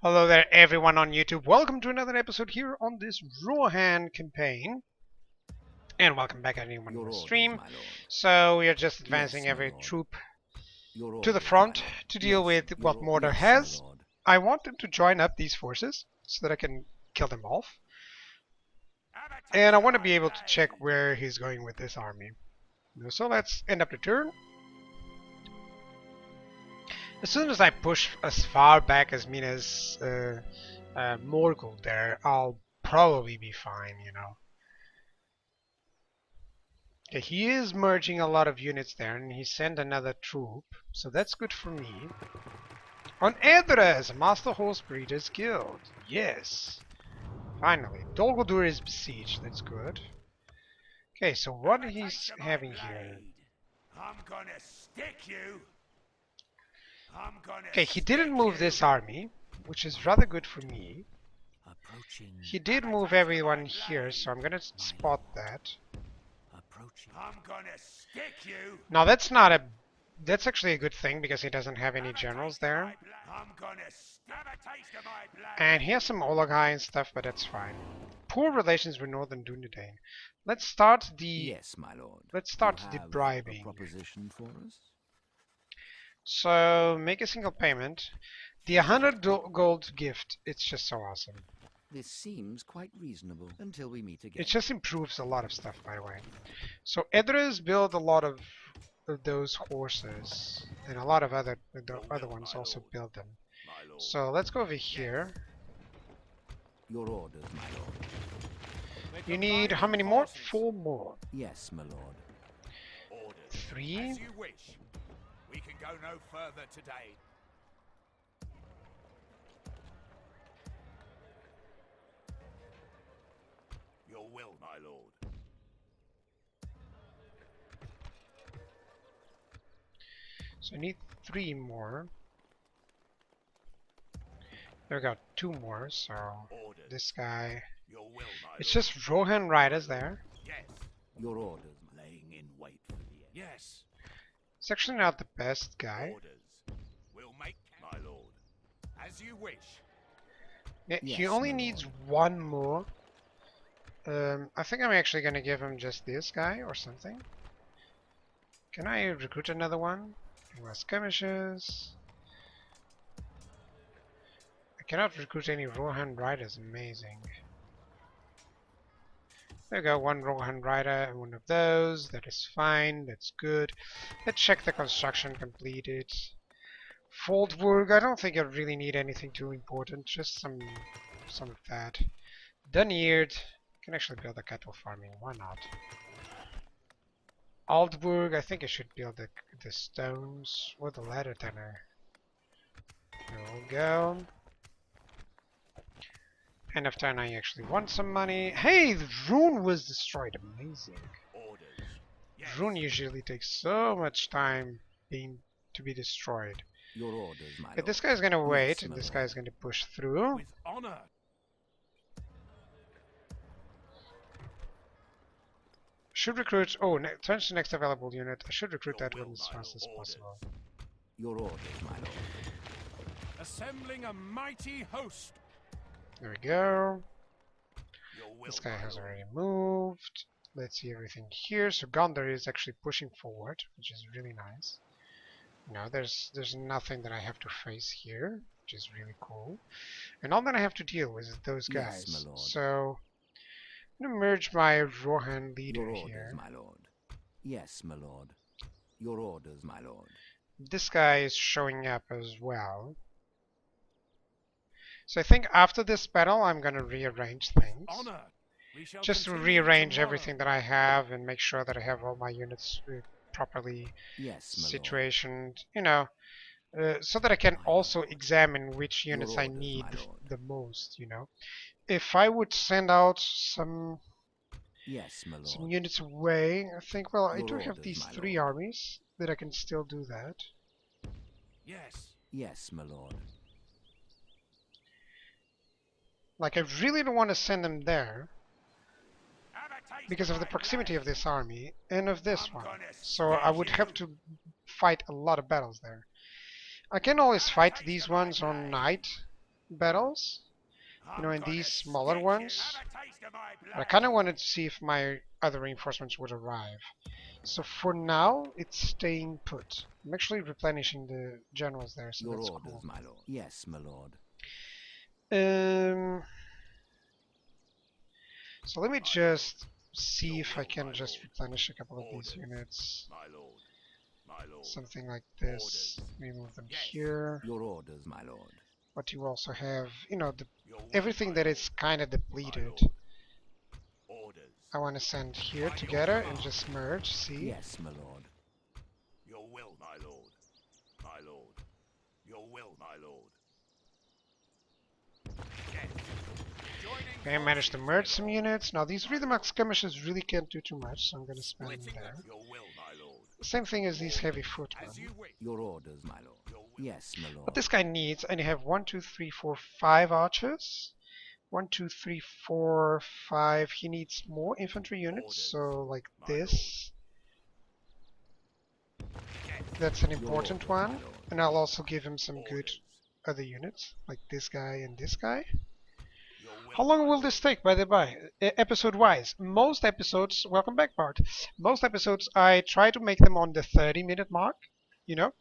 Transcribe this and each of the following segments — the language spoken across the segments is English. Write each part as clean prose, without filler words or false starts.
Hello there everyone on YouTube. Welcome to another episode here on this Rohan campaign. And welcome back anyone on the stream. So we are just advancing every troop to the front to deal with what Mordor has. I want them to join up these forces so that I can kill them off. And I want to be able to check where he's going with this army. So let's end up the turn. As soon as I push as far back as Minas Morgul there, I'll probably be fine, you know. Okay, he is merging a lot of units there, and he sent another troop, so that's good for me. On Edres, Master Horse Breeders Guild. Yes. Finally. Dol Guldur is besieged, that's good. Okay, so what he's having here. I'm gonna stick you. Okay, he didn't move this army, which is rather good for me. He did move everyone here, so I'm gonna spot that. I'm gonna stick you. Now that's actually a good thing because he doesn't have any generals there. I'm gonna have a taste of my blood. And he has some Olagai and stuff, but that's fine. Poor relations with Northern Dunedain. Let's start the Yes, my lord. Let's start You the have bribing. a proposition for us? So make a single payment. The 100 gold gift, it's just so awesome. This seems quite reasonable until we meet again. It just improves a lot of stuff, by the way. So Edres build a lot of those horses, and a lot of the other ones also build them. So let's go over here. Your orders, my lord. You need how many more? 4 more. Yes, my lord. Orders. 3. As you wish. We can go no further today. Your will, my lord. So I need 3 more. There we go, 2 more. So Orders. this guy. Your will, my It's lord. just Rohan riders there. Yes. Your orders, Laying in wait for the end. Yes. It's actually not the best guy. Orders. We'll make my lord. As you wish. Yeah, he Yes, only my needs lord. 1 more. I think I'm actually gonna give him just this guy or something. Can I recruit another one? Less skirmishes. I cannot recruit any Rohan riders. Amazing. There we go, 1 Rohan rider and 1 of those. That is fine. That's good. Let's check the construction completed. Foldburg. I don't think I really need anything too important. Just some of that. Duneard. Can actually build a cattle farming. Why not? Altburg. I think I should build the stones or the ladder tenor. There we go. End of turn, I actually want some money. Hey, the rune was destroyed. Amazing. Orders. Yes. Rune usually takes so much time to be destroyed. your orders, my But lord. this guy's gonna wait, Yes, and my this lord. guy's gonna push through. With honor. Should recruit. Oh, turns to next available unit. I should recruit Your that will, one as my fast as lord. possible. Your orders, my lord. Assembling a mighty host. There we go. Your will, This guy my has lord. already moved. Let's see everything here. So Gondar is actually pushing forward, which is really nice. No, there's nothing that I have to face here, which is really cool. And all that I have to deal with is those Yes, guys. my lord. So I'm gonna merge my Rohan leader Your orders, here. my lord. Yes, my lord. Your orders, my lord. This guy is showing up as well. So I think after this battle, I'm gonna rearrange things. Honor. We shall Just to continue rearrange tomorrow. everything that I have and make sure that I have all my units properly Yes, my lord. situationed, you know, so that I can My also lord. examine which Your units I orders, need my lord. the most, you know. If I would send out some Yes, my lord. units away, I think, well, I Your do have orders, these my 3 lord. armies that I can still do that. Yes. Yes, my lord. Like, I really don't want to send them there Have a taste because of the my proximity blood. of this army and of this I'm one. gonna So I would smash have you. to fight a lot of battles there. I can always fight these ones on night battles, you know, in these smaller ones. But I kind of wanted to see if my other reinforcements would arrive. So for now, it's staying put. I'm actually replenishing the generals there, so Your that's orders, cool. my lord. Yes, my lord. So let me just see if I can just replenish a couple of these units. Something like this. We move them here. Your orders, my lord. But you also have, you know, everything that is kind of depleted. I want to send here together and just merge, see? Yes, my lord. Your will, my lord. My lord. Your will, my lord. Okay, I managed to merge some units. Now these rhythm skirmishes really can't do too much, so I'm going to spend them there. Your will, my lord. Same thing as these heavy foot ones. Your orders, my lord. Yes, my lord. What this guy needs, and you have 1, 2, 3, 4, 5 archers. 1, 2, 3, 4, 5. He needs more infantry units, so like this. That's an important one. And I'll also give him some good other units, like this guy and this guy. How long will this take, by the by, episode-wise? Most episodes, welcome back, Bart. Most episodes, I try to make them on the 30-minute mark, you know.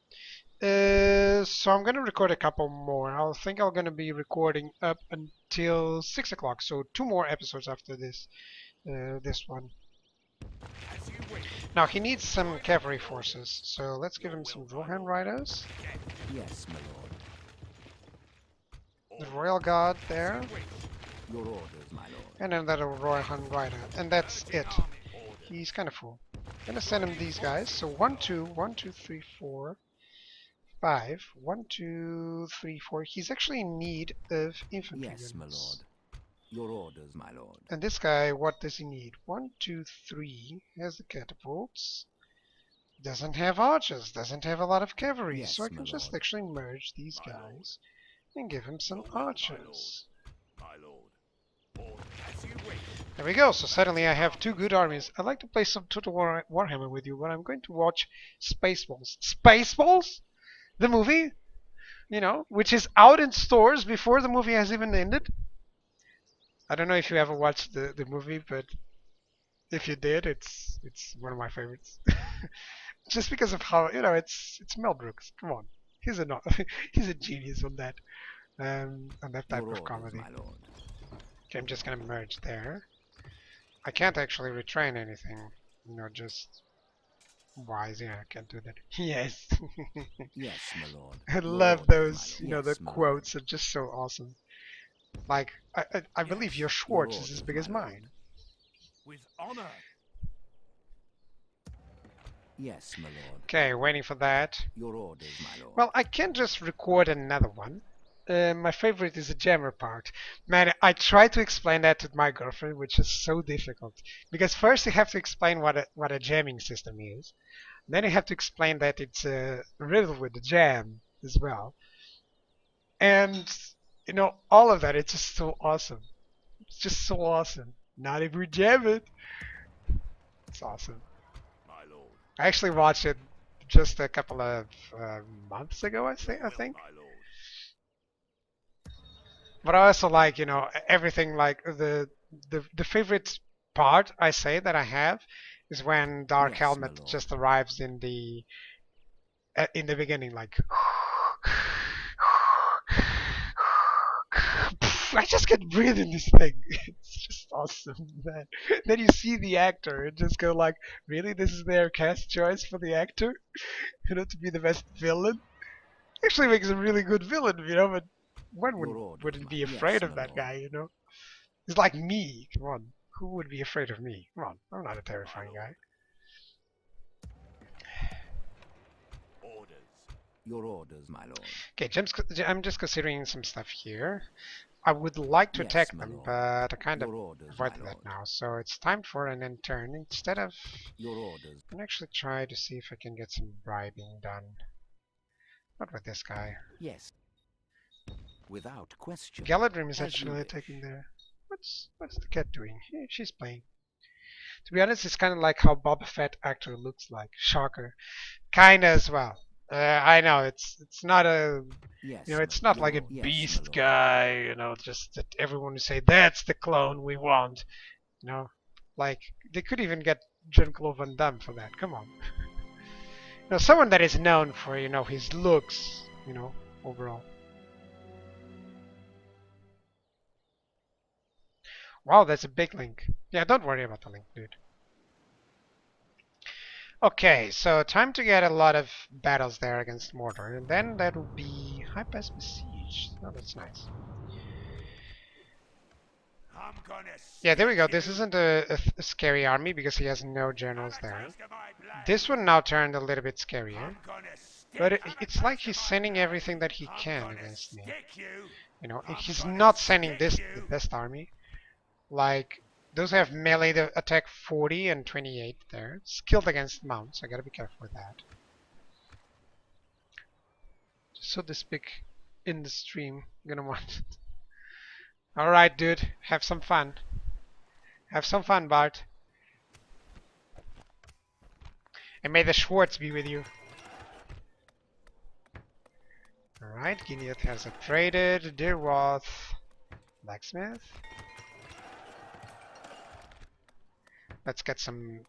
So I'm going to record a couple more. I think I'm going to be recording up until 6 o'clock, so 2 more episodes after this, this one. Now, he needs some cavalry forces, so let's give him some Rohan riders. Yes, my lord. The Royal Guard there. Your orders, my lord. And another Rohan rider. And that's it. He's kind of full. I'm going to send him these guys. So 1, 2, 1, 2, 3, 4, 5. 1, 2, 3, 4. He's actually in need of infantry Yes, units. my lord. Your orders, my lord. And this guy, what does he need? 1, 2, 3. Has the catapults. Doesn't have archers. Doesn't have a lot of cavalry. Yes, so I my can just lord. actually merge these guys and give him some archers. My lord. As you wish. There we go. So suddenly I have 2 good armies. I'd like to play some Total Warhammer with you, but I'm going to watch Spaceballs. Spaceballs? The movie? You know, which is out in stores before the movie has even ended. I don't know if you ever watched the movie, but if you did, it's one of my favorites. Just because of how, you know, it's Mel Brooks. Come on. He's a he's a genius on that type Your of orders, comedy. my lord. Okay, I'm just gonna merge there. I can't actually retrain anything, you know, just wise. Yeah, I can't do that. Yes. Yes, my lord. I Your love orders, those, my you know, lord. the Yes, my lord. quotes are just so awesome. Like, I believe your Schwartz is as orders, big my as lord. mine. With honor. Yes, my lord. Okay, waiting for that. Your orders, my lord. Well, I can just record another one. My favorite is the jammer part. Man, I try to explain that to my girlfriend, which is so difficult. Because first you have to explain what a jamming system is. Then you have to explain that it's a riddle with the jam as well. And, you know, all of that, it's just so awesome. It's just so awesome. Not if we jam it. It's awesome. My lord. I actually watched it just a couple of months ago, I think. My lord. But I also like, you know, everything like the favorite part I say that I have is when Dark Yes, Helmet my lord. just arrives in the beginning, like I just can't breathe in this thing. It's just awesome, man. Then you see the actor and just go like, really, this is their cast choice for the actor, you know, to be the best villain. Actually makes a really good villain, you know, but one Your orders, wouldn't be yes, afraid of my that lord. guy, you know? He's like me. Come on. Who would be afraid of me? Come on. I'm not a terrifying guy. Orders. Your orders, my lord. Okay, I'm just considering some stuff here. I would like to Yes, attack my them, lord. but I kind of Your orders, avoided my that lord. now. So it's time for an end turn. Instead of... Your orders. I can actually try to see if I can get some bribing done. Not with this guy. Yes. Without question. Galadrim is As you actually wish. attacking there. What's the cat doing? She's playing. To be honest, it's kind of like how Boba Fett actually looks like. Shocker. Kinda as well. I know it's not a Yes, it's not like a yes, beast my lord. guy. Just that everyone would say that's the clone we want. Like they could even get Jean-Claude Van Damme for that. Come on. Someone that is known for his looks. Overall. Wow, that's a big link. Yeah, don't worry about the link, dude. Okay, so time to get a lot of battles there against Mordor, and then that will be High Pass Besieged. Oh, that's nice. I'm gonna Yeah, there we stick go. This you. isn't a scary army because he has no generals Have a there. taste of my This blade. one now turned a little bit scarier, I'm gonna stick. but Have a it's like taste of he's my sending everything blade. that he I'm can gonna against me. stick you. I'm He's gonna not sending stick the you. best army. Like, those have melee attack 40 and 28 there. Skilled against mounts, I gotta be careful with that. Just so to speak in the stream, I'm gonna want. Alright, dude, have some fun. Have some fun, Bart. And may the Schwartz be with you. Alright, Guineath has upgraded. Deerwath. Blacksmith. Let's get some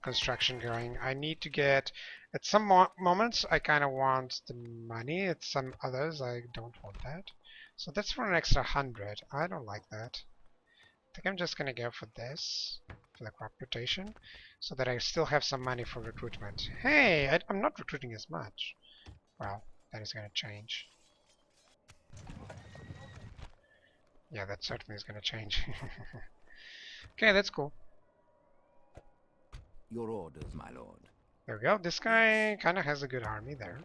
construction going. I need to get at some moments I kind of want the money. At some others I don't want that. So that's for an extra 100. I don't like that. I think I'm just gonna go for this, for the crop rotation, so that I still have some money for recruitment. Hey, I'm not recruiting as much. Well, that is gonna change. Yeah, that certainly is gonna change. Okay, that's cool. Your orders, my lord. There we go. This guy kind of has a good army there.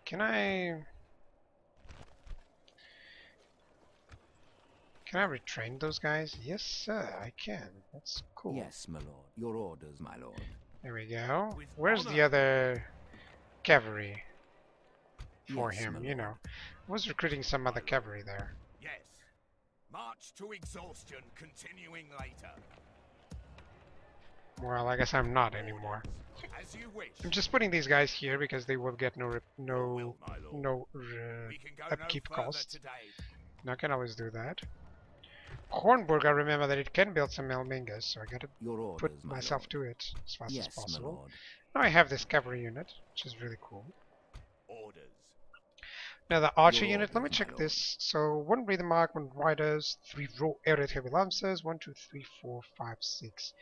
Can I retrain those guys? Yes, sir, I can. That's cool. Yes, my lord. Your orders, my lord. There we go. With Where's the honor. other cavalry for Yes, him? my lord. I was recruiting some other cavalry there. Yes. March to exhaustion, continuing later. Well, I guess I'm not anymore. As you wish. I'm just putting these guys here because they will get Your will, my lord. We can go upkeep no further costs. today. I can always do that. Hornburg, I remember that it can build some Melmingas, so I gotta Your orders, put my myself lord. to it as fast as Yes, my possible. lord. Now I have this cavalry unit, which is really cool. Orders. Now the archer Your unit, let me orders, my check lord. this. So 1 breather mark, 1 riders, 3 raw aerial heavy lancers, 1, 2, 3, 4, 5, 6,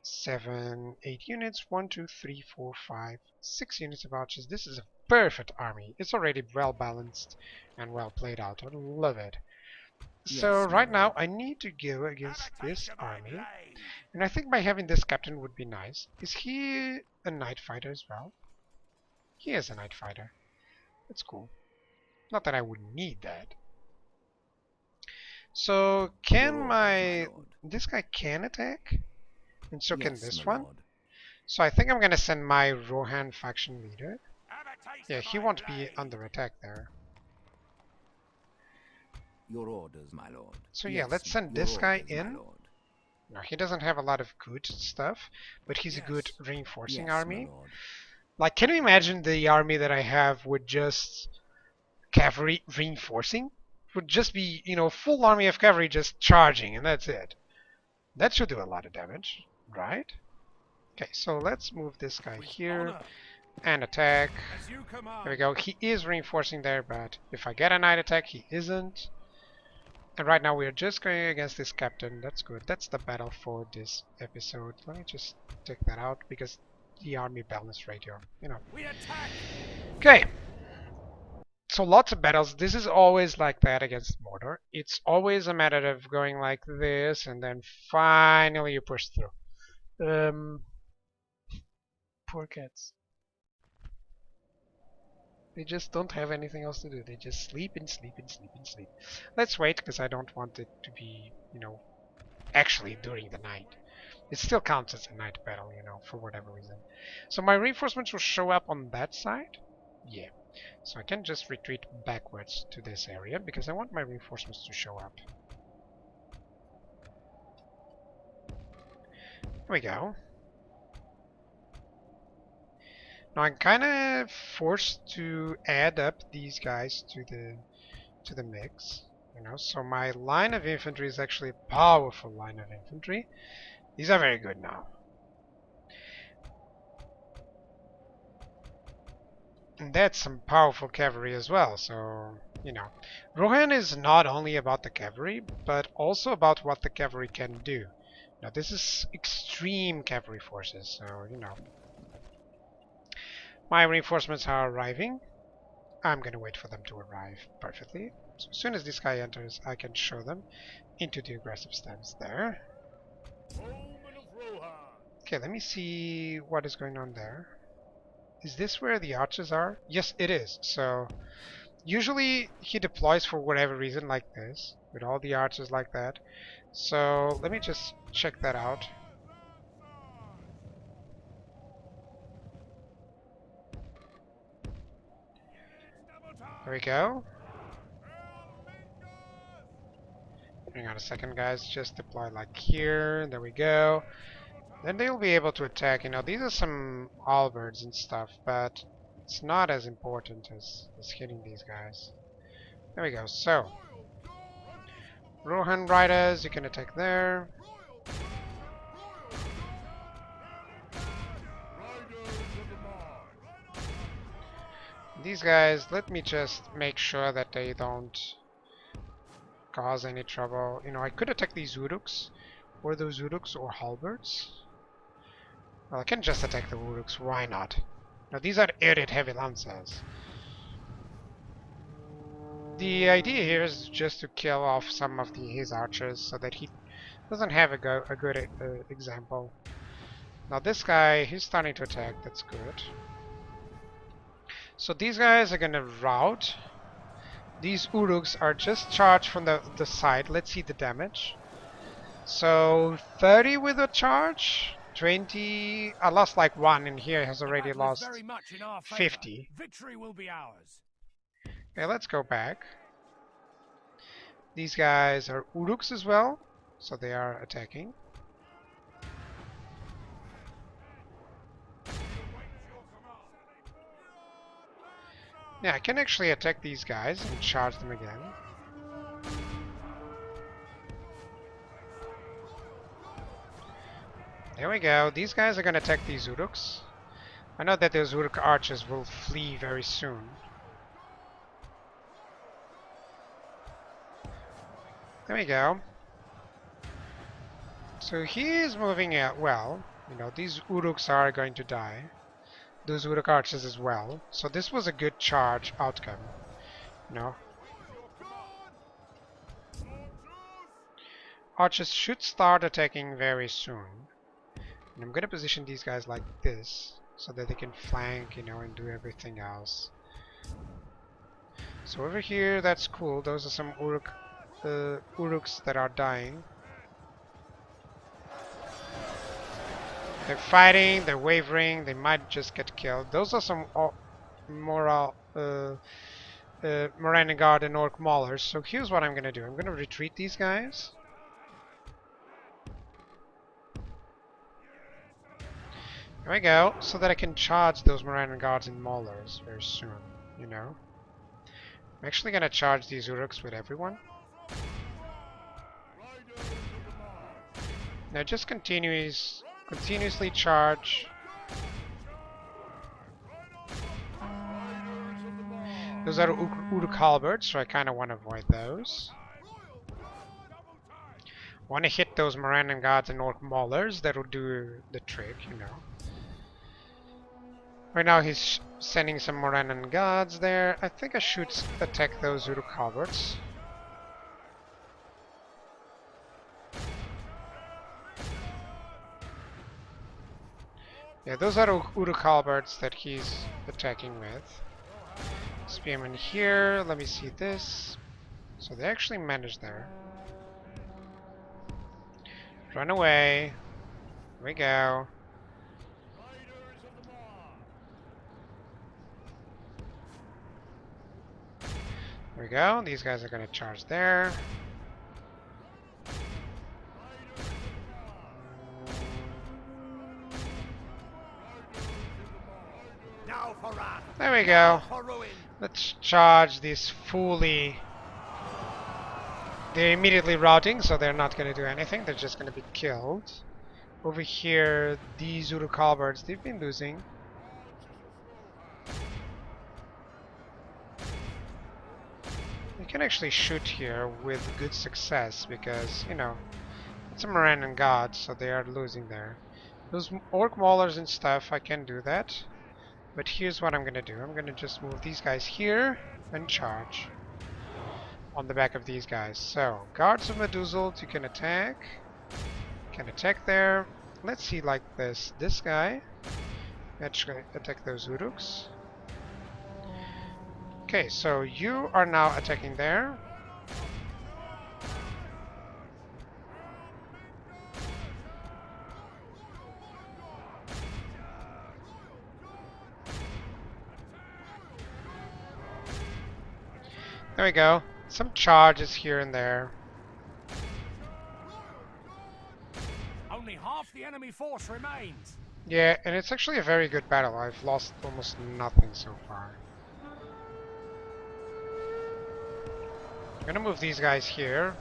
7, 8 units, 1, 2, 3, 4, 5, 6 units of archers. This is a perfect army. It's already well balanced and well played out. I love it. So Yes, my right now lord. I need to go against Have a this taste of my army, blade. and I think by having this captain would be nice. Is he a night fighter as well? He is a night fighter. That's cool. Not that I would need that. So can Your orders, my my lord. this guy can attack, and so can Yes, this my one. lord. So I think I'm gonna send my Rohan faction leader. Have a taste Yeah, of he my won't be blade. under attack there. Your orders, my lord. So yeah, Yes, let's send your this guy orders, my in. lord. Now he doesn't have a lot of good stuff, but he's a good Yes. reinforcing Yes, my army. lord. Like, can you imagine the army that I have with just cavalry reinforcing? Would just be, full army of cavalry just charging, and that's it. That should do a lot of damage, right? Okay, so let's move this guy With here honor. and attack. As you command. There we go. He is reinforcing there, but if I get a night attack, he isn't. And right now we are just going against this captain. That's good. That's the battle for this episode. Let me just take that out because the army balance ratio, We attack. Okay. So lots of battles. This is always like that against Mordor. It's always a matter of going like this and then finally you push through. Poor cats. They just don't have anything else to do. They just sleep and sleep and sleep and sleep. Let's wait because I don't want it to be, actually during the night. It still counts as a night battle, for whatever reason. So my reinforcements will show up on that side? Yeah. So I can just retreat backwards to this area because I want my reinforcements to show up. There we go. Now I'm kind of forced to add up these guys to the mix, you know. So my line of infantry is actually a powerful line of infantry. These are very good now. And that's some powerful cavalry as well, so, you know. Rohan is not only about the cavalry, but also about what the cavalry can do. Now, this is extreme cavalry forces, so, you know. My reinforcements are arriving. I'm gonna wait for them to arrive perfectly. So as soon as this guy enters, I can show them into the aggressive stance there. Okay, let me see what is going on there. Is this where the archers are? Yes, it is. So usually he deploys for whatever reason like this, with all the archers like that. So let me just check that out. There we go. Hang on a second, guys. Just deploy like here. There we go. Then they'll be able to attack. You know, these are some halberds and stuff, but it's not as important as hitting these guys. There we go. So, Rohan riders, you can attack there. These guys, let me just make sure that they don't cause any trouble. You know, I could attack these Uruks, or those Uruks, or halberds. Well, I can just attack the Uruks, why not? Now, these are aided heavy lancers. The idea here is just to kill off some of his archers so that he doesn't have a good example. Now this guy, he's starting to attack, that's good. So these guys are gonna rout. These Uruks are just charged from the side. Let's see the damage. So 30 with a charge. 20. I lost like 1 in here. Has already lost 50. Victory will be ours. Okay, let's go back. These guys are Uruks as well, so they are attacking. Yeah, I can actually attack these guys and charge them again. There we go. These guys are going to attack these Uruks. I know that those Uruk archers will flee very soon. There we go. So he is moving out well. You know, these Uruks are going to die. Those Uruk archers as well. So this was a good charge outcome. You know. Archers should start attacking very soon. And I'm gonna position these guys like this, so that they can flank, you know, and do everything else. So over here, that's cool. Those are some Uruks that are dying. They're fighting, they're wavering, they might just get killed. Those are some Moran Guard and Orc Maulers. So here's what I'm gonna do. I'm gonna retreat these guys. There we go, so that I can charge those Moran Guards and Maulers very soon, you know. I'm actually gonna charge these Uruks with everyone. Now just continuously charge. Those are Uruk halberds, so I kind of want to avoid those. Want to hit those Moran Guards and Orc Maulers. That'll do the trick, you know. Right now he's sending some Moran Guards there. I think I should attack those Uruk halberds. Yeah, those are Uruk halberds that he's attacking with. Spearmen here. Let me see this. So they actually managed there. Run away. Here we go. There we go. These guys are going to charge there. we go. For ruin. Let's charge these fully. They're immediately routing, so they're not going to do anything. They're just going to be killed. Over here, these Uruk halberds, they've been losing. You can actually shoot here with good success because, you know, it's a Morannon god, so they are losing there. Those orc maulers and stuff, I can do that. But here's what I'm going to do. I'm going to just move these guys here and charge on the back of these guys. So, guards of Meduzald, you can attack. Can attack there. Let's see like this. This guy. Actually, attack those Uruks. Okay, so you are now attacking there. There we go. Some charges here and there. Only half the enemy force remains. Yeah, and it's actually a very good battle. I've lost almost nothing so far. I'm gonna move these guys here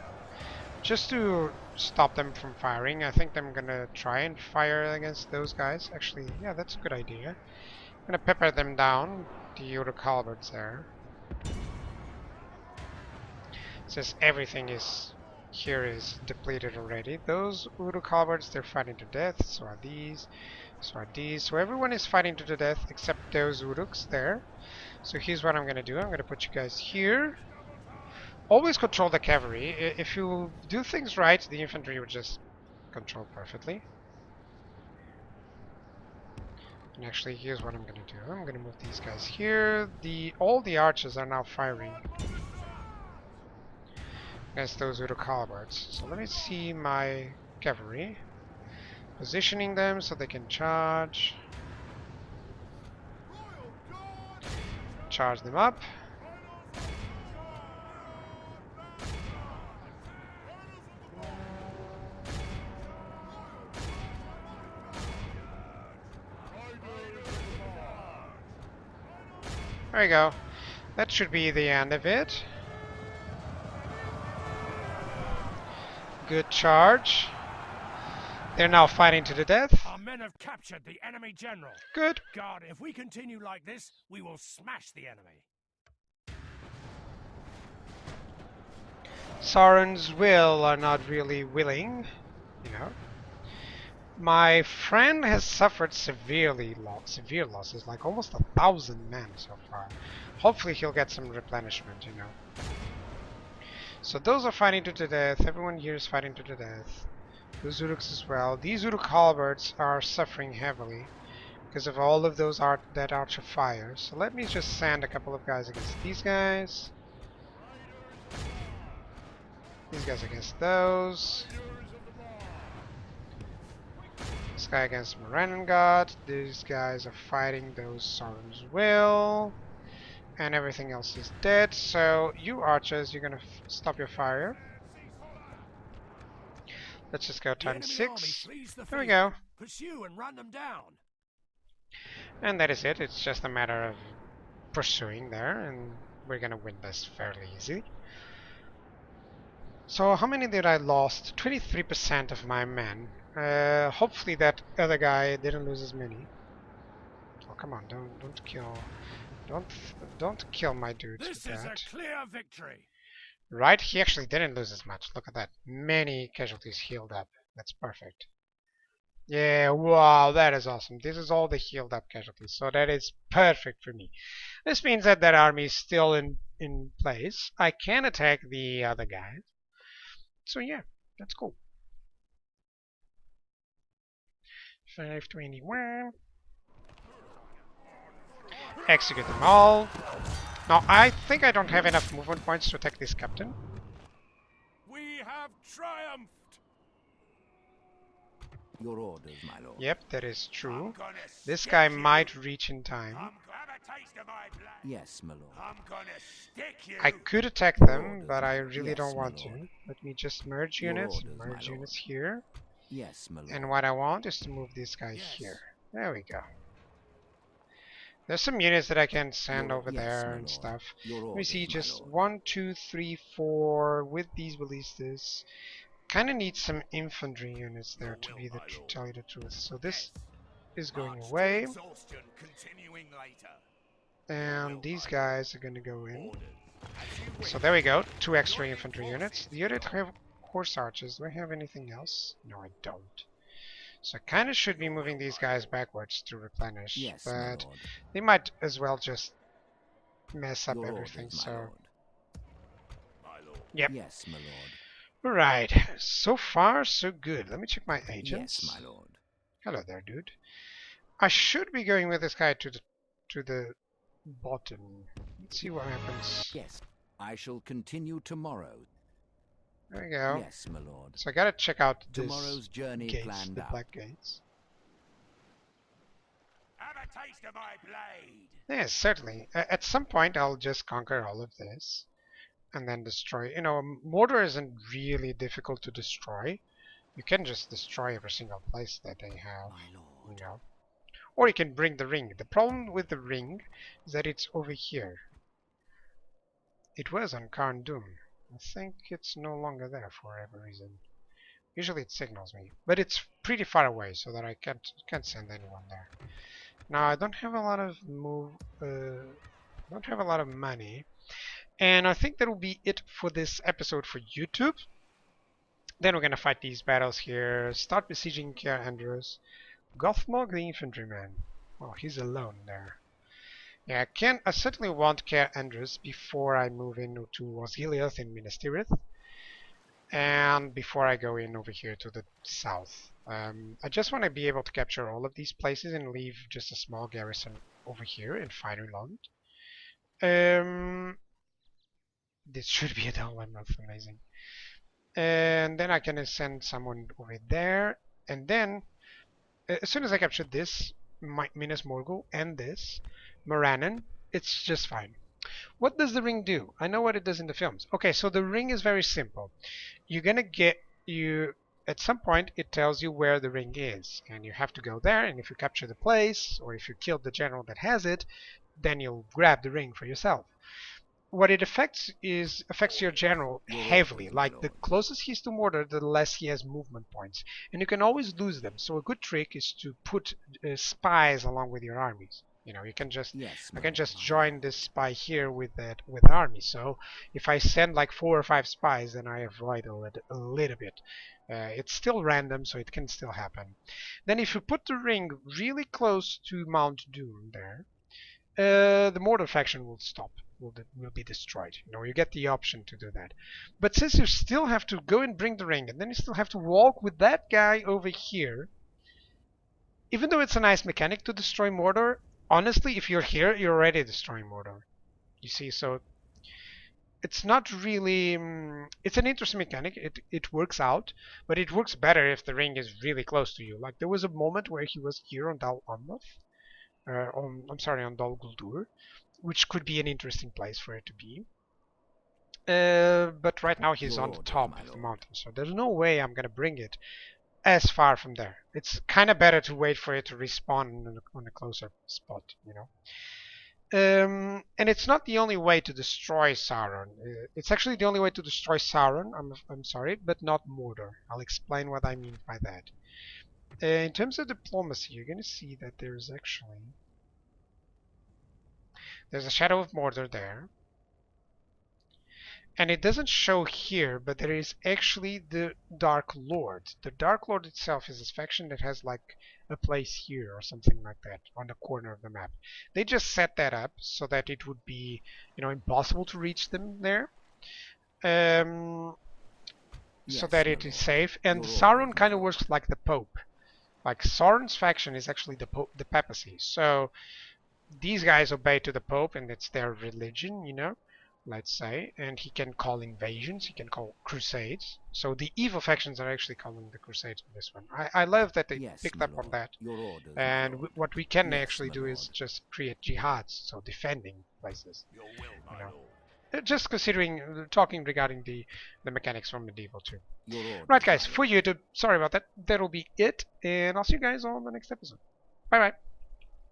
just to stop them from firing. I think I'm gonna try and fire against those guys. Actually, yeah, that's a good idea. I'm gonna pepper them down, the Uruk halberds there. Since everything is here is depleted already. Those Uruk halberds, they're fighting to death. So are these. So are these. So everyone is fighting to the death except those Uruks there. So here's what I'm gonna do. I'm gonna put you guys here. Always control the cavalry. If you do things right, the infantry will just control perfectly. And actually, here's what I'm gonna do. I'm gonna move these guys here. All the archers are now firing against those Uruk halberds. So let me see my cavalry. Positioning them so they can charge. Charge them up. There we go. That should be the end of it. Good charge. They're now fighting to the death. Our men have captured the enemy general. Good. God, if we continue like this, we will smash the enemy. Sauron's will are not really willing, you know. My friend has suffered severe losses, like almost 1,000 men so far. Hopefully he'll get some replenishment, you know. So those are fighting to the death. Everyone here is fighting to the death. Those Uruks as well. These Uruk halberds are suffering heavily because of all of those that archer fire. So let me just send a couple of guys against these guys. These guys against those. This guy against Morannon God. These guys are fighting those Sauron's will. And everything else is dead. So you archers, you're gonna stop your fire. Let's just go times 6. There we go. Pursue and run them down. And that is it. It's just a matter of pursuing there, and we're gonna win this fairly easy. So how many did I lost? 23% of my men. Hopefully that other guy didn't lose as many. Oh come on! Don't kill my dudes with This is that. a clear victory. Right? He actually didn't lose as much. Look at that. Many casualties healed up. That's perfect. Yeah, wow, that is awesome. This is all the healed up casualties. So that is perfect for me. This means that that army is still in place. I can attack the other guys. So yeah, that's cool. 521. Execute them all. Now, I think I don't have enough movement points to attack this captain. We have triumphed. Your orders, my lord. Yep, that is true. I'm gonna This stick guy you. might reach in time. Have a taste of my blood. Yes, my lord. I'm gonna stick you. I could attack them, but I really Yes, don't my want to. lord. Let me just merge Your units. orders, my Merge lord. units here. Yes, my lord. And what I want is to move this guy Yes. here. There we go. There's some units that I can send Your over yes, there my and lord. stuff. Your Let me see, orders, my just lord. 1, 2, 3, 4 with these ballistas. Kind of need some infantry units Your there to will, be the my lord. tell you the truth. So this Yes. is going March to away, exhaustion, continuing later. and will, these my guys are going to go in. Ordered. As you wish. So there we go, 2 extra Joining infantry forces, units. The my unit lord. have horse archers. Do I have anything else? No, I don't. So I kind of should be Your moving will, these my guys lord. backwards to replenish, Yes, my but lord. they might as well just mess up Your everything. orders, my So lord. My lord. yep. Yes, my lord. Right. So far, so good. Let me check my agents. Yes, my lord. Hello there, dude. I should be going with this guy to the bottom. Let's see what happens. Yes. I shall continue tomorrow. There we go. Yes, my lord. So I gotta check out this Tomorrow's journey gates, planned the out. black gates. Have a taste of my blade. Yes, certainly. At some point, I'll just conquer all of this and then destroy. You know, Mordor isn't really difficult to destroy. You can just destroy every single place that they have, My you lord. know. Or you can bring the ring. The problem with the ring is that it's over here. It was on Karn Dûm. I think it's no longer there for whatever reason. Usually it signals me, but it's pretty far away so that I can't send anyone there. Now I don't have a lot of don't have a lot of money, and I think that will be it for this episode for YouTube. Then we're gonna fight these battles here. Start besieging Kier Andros. Gothmog the infantryman. Oh, he's alone there. Yeah, I certainly want Kier Andros before I move into Osgiliath in Minas Tirith, and before I go in over here to the south. I just want to be able to capture all of these places and leave just a small garrison over here in Fireland. This should be a Dolmen, that's amazing. And then I can send someone over there, and then as soon as I capture this, Minas Morgul, and this, Morannon, it's just fine. What does the ring do? I know what it does in the films. Okay, so the ring is very simple. You're gonna at some point it tells you where the ring is, and you have to go there, and if you capture the place, or if you kill the general that has it, then you'll grab the ring for yourself. What it affects your general heavily. Like the closest he's to Mordor, the less he has movement points, and you can always lose them. So a good trick is to put spies along with your armies. You know, you can just I can just join this spy here with the army. So if I send like 4 or 5 spies, then I avoid a little bit. It's still random, so it can still happen. Then if you put the ring really close to Mount Doom there, the Mordor faction will stop. Will be destroyed. You know, you get the option to do that. But since you still have to go and bring the ring, and then you still have to walk with that guy over here, even though it's a nice mechanic to destroy Mordor, honestly, if you're here, you're already destroying Mordor. You see, so it's not really. It's an interesting mechanic. It works out, but it works better if the ring is really close to you. Like there was a moment where he was here on Dal Amroth, on Dol Guldur, which could be an interesting place for it to be. But right now he's on the top of the mountain, so there's no way I'm gonna bring it as far from there. It's kind of better to wait for it to respawn on a closer spot, you know. And it's not the only way to destroy Sauron. It's actually the only way to destroy Sauron. I'm sorry, but not Mordor. I'll explain what I mean by that. In terms of diplomacy, you're gonna see that there's a Shadow of Mordor there. And it doesn't show here, but there is actually the Dark Lord. The Dark Lord itself is this faction that has like a place here or something like that on the corner of the map. They just set that up so that it would be, you know, impossible to reach them there. So that it is safe. And Sauron kind of works like the Pope. Like Sauron's faction is actually the papacy. So these guys obey to the Pope, and it's their religion, you know, let's say, and he can call invasions, he can call crusades. So the evil factions are actually calling the crusades on this one. I love that they picked up on that. And what we can actually do is just create jihads, so defending places. You know? Just talking regarding the mechanics from medieval too. Right, guys, for YouTube, sorry about that. That'll be it, and I'll see you guys on the next episode. Bye bye.